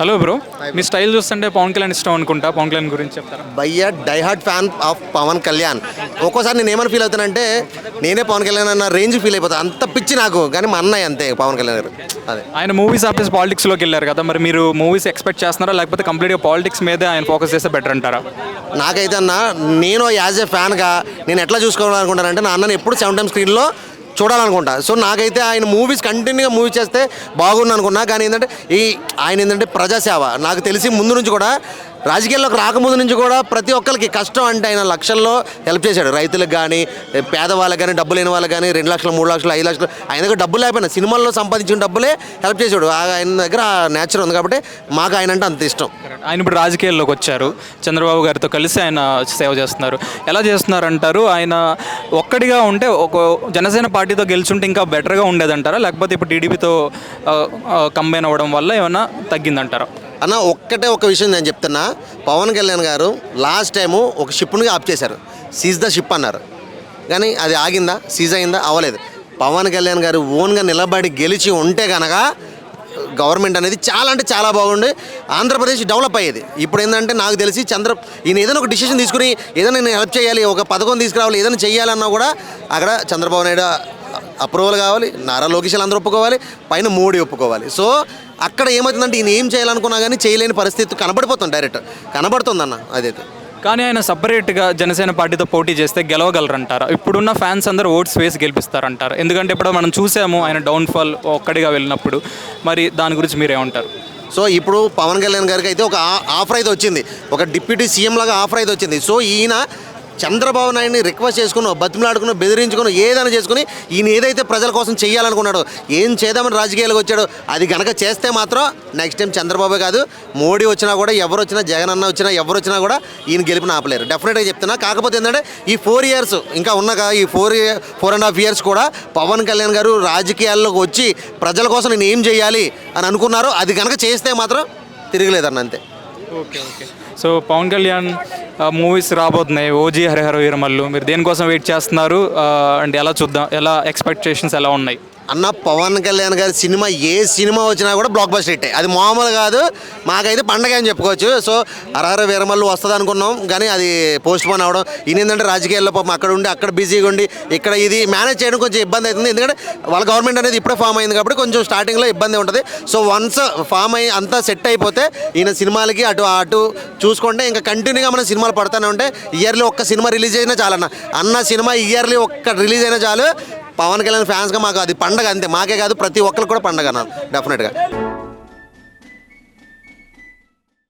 Hello bro, మీ style చూస్తుంటే పవన్ కళ్యాణ్ ఇష్టం అనుకుంటా. పవన్ కళ్యాణ్ గురించి చెప్తారా? భయ్య diehard fan of Pavan Kalyan. ఒక్కోసారి నేను ఏమని ఫీల్ అవుతానంటే నేనే పవన్ కళ్యాణ్ అన్న రేంజ్ ఫీల్ అయిపోతాను. అంత పిచ్చి నాకు, కానీ మా అన్నయ్య అంతే పవన్ కళ్యాణ్ గారు. అదే ఆయన మూవీస్ ఆపేసి పాలిటిక్స్లోకి వెళ్ళారు కదా, మరి మీరు మూవీస్ ఎక్స్పెక్ట్ చేస్తున్నారా లేకపోతే కంప్లీట్గా పాలిటిక్స్ మీదే ఆయన ఫోకస్ చేస్తే బెటర్ అంటారా? నాకైతే అన్న, నేను యాజ్ ఏ ఫ్యాన్గా నేను ఎట్లా చూసుకోవాలనుకుంటానంటే నా అన్నని ఎప్పుడు 7 times స్క్రీన్లో చూడాలనుకుంటా. సో నాకైతే ఆయన మూవీస్ కంటిన్యూగా మూవీ చేస్తే బాగుంది అనుకున్నా. కానీ ఏంటంటే ఆయన ఏంటంటే ప్రజాసేవ నాకు తెలిసి ముందు నుంచి కూడా రాజకీయాల్లోకి రాకముందు నుంచి కూడా ప్రతి ఒక్కరికి కష్టం అంటే ఆయన లక్షల్లో హెల్ప్ చేశాడు. రైతులకు కానీ, పేదవాళ్ళకి కానీ, డబ్బు లేని వాళ్ళకి కానీ 2 లక్షలు 3 లక్షలు 5 లక్షలు ఆయన దగ్గర డబ్బులు లేకపోయినా సినిమాల్లో సంపాదించిన డబ్బులే హెల్ప్ చేశాడు. ఆయన దగ్గర నేచర్ ఉంది కాబట్టి మాకు ఆయన అంటే అంత ఇష్టం. ఆయన ఇప్పుడు రాజకీయాల్లోకి వచ్చారు, చంద్రబాబు గారితో కలిసి ఆయన సేవ చేస్తున్నారు. ఎలా చేస్తున్నారు అంటారు? ఆయన ఒక్కడిగా ఉంటే ఒక జనసేన పార్టీతో గెలుచుంటే ఇంకా బెటర్గా ఉండేదంటారా, లేకపోతే ఇప్పుడు టీడీపీతో కంబైన్ అవ్వడం వల్ల ఏమైనా తగ్గిందంటారా? అన్న, ఒక విషయం నేను చెప్తున్నా. పవన్ కళ్యాణ్ గారు లాస్ట్ టైము ఒక షిప్ని ఆప్ చేశారు. సీజ్ ద షిప్ అన్నారు, కానీ అది ఆగిందా? సీజ్ అయిందా? అవ్వలేదు. పవన్ కళ్యాణ్ గారు ఓన్గా నిలబడి గెలిచి ఉంటే కనుక గవర్నమెంట్ అనేది చాలా అంటే చాలా బాగుండి ఆంధ్రప్రదేశ్ డెవలప్ అయ్యేది. ఇప్పుడు ఏంటంటే నాకు తెలిసి ఈయన ఏదైనా ఒక డిసిషన్ తీసుకుని ఏదైనా నేను హెల్ప్ చేయాలి, ఒక పథకం తీసుకురావాలి, ఏదైనా చేయాలన్నా కూడా అక్కడ చంద్రబాబు నాయుడు అప్రూవల్ కావాలి, నారా లోకేష్ అందరూ ఒప్పుకోవాలి, పైన మోడీ ఒప్పుకోవాలి. సో అక్కడ ఏమవుతుందంటే ఈయన ఏం చేయాలనుకున్నా కానీ చేయలేని పరిస్థితి కనబడిపోతుంది, డైరెక్ట్ కనబడుతుందన్న. అదైతే కానీ ఆయన సపరేట్గా జనసేన పార్టీతో పోటీ చేస్తే గెలవగలరంటారా? ఇప్పుడున్న ఫ్యాన్స్ అందరూ ఓట్స్ వేసి గెలిపిస్తారంటారు. ఎందుకంటే ఇప్పుడు మనం చూసాము ఆయన డౌన్ఫాల్ ఒక్కడిగా వెళ్ళినప్పుడు. మరి దాని గురించి మీరేమంటారు? సో ఇప్పుడు పవన్ కళ్యాణ్ గారికి అయితే ఒక ఆఫర్ అయితే వచ్చింది, ఒక డిప్యూటీ సీఎం లాగా ఆఫర్ అయితే వచ్చింది. సో ఈయన చంద్రబాబు నాయుడిని రిక్వెస్ట్ చేసుకుని, బతిమలాడుకుని, బెదిరించుకుని, ఏదైనా చేసుకుని ఈయన ఏదైతే ప్రజల కోసం చేయాలనుకున్నాడో, ఏం చేద్దామని రాజకీయాలకు వచ్చాడో అది కనుక చేస్తే మాత్రం నెక్స్ట్ టైం చంద్రబాబు కాదు మోడీ వచ్చినా కూడా, ఎవరు వచ్చినా, జగన్ అన్న వచ్చినా, ఎవరు వచ్చినా కూడా ఈయన గెలిపిన ఆపలేరు. డెఫినెట్గా చెప్తున్నా. కాకపోతే ఏంటంటే ఈ 4 years ఇంకా ఉన్నాక ఈ 4.5 years కూడా పవన్ కళ్యాణ్ గారు రాజకీయాల్లోకి వచ్చి ప్రజల కోసం నేను ఏం చేయాలి అని అనుకున్నారో అది కనుక చేస్తే మాత్రం తిరగలేదన్న, అంతే. Okay okay. So Pavan Kalyan movies రాబోతున్నాయి, ఓజీ, హరిహర వీరమల్లు. మీరు దేనికోసం వెయిట్ చేస్తున్నారు అండ్ ఎలా చూద్దాం, ఎలా ఎక్స్పెక్టేషన్స్ ఎలా ఉన్నాయి? అన్న, పవన్ కళ్యాణ్ గారి సినిమా ఏ సినిమా వచ్చినా కూడా బ్లాక్ బస్టర్ హిట్టే. అది మామూలు కాదు, మాకైతే పండగ అని చెప్పుకోవచ్చు. సో హరహర వీరమల్లు వస్తుంది అనుకున్నాం, కానీ అది పోస్ట్ పోన్ అవ్వడం. ఈయన ఏంటంటే రాజకీయాల్లో పాపం అక్కడ ఉండి అక్కడ బిజీగా ఉండి ఇక్కడ ఇది మేనేజ్ చేయడం కొంచెం ఇబ్బంది అవుతుంది. ఎందుకంటే వాళ్ళ గవర్నమెంట్ అనేది ఇప్పుడే ఫామ్ అయింది కాబట్టి కొంచెం స్టార్టింగ్లో ఇబ్బంది ఉంటుంది. సో వన్స్ ఫామ్ అయ్యి అంతా సెట్ అయిపోతే ఈయన సినిమాలకి అటు చూసుకుంటే ఇంకా కంటిన్యూగా మన సినిమాలు పడుతూనే ఉంటే ఇయర్లీ ఒక్క సినిమా రిలీజ్ అయినా చాలన్న. అన్న సినిమా ఇయర్లీ ఒక్క రిలీజ్ అయినా చాలు. పవన్ కళ్యాణ్ ఫ్యాన్స్గా మాకు అది పండగ, అంతే. మాకే కాదు ప్రతి ఒక్కరికి కూడా పండగ అన్న, డెఫినెట్గా.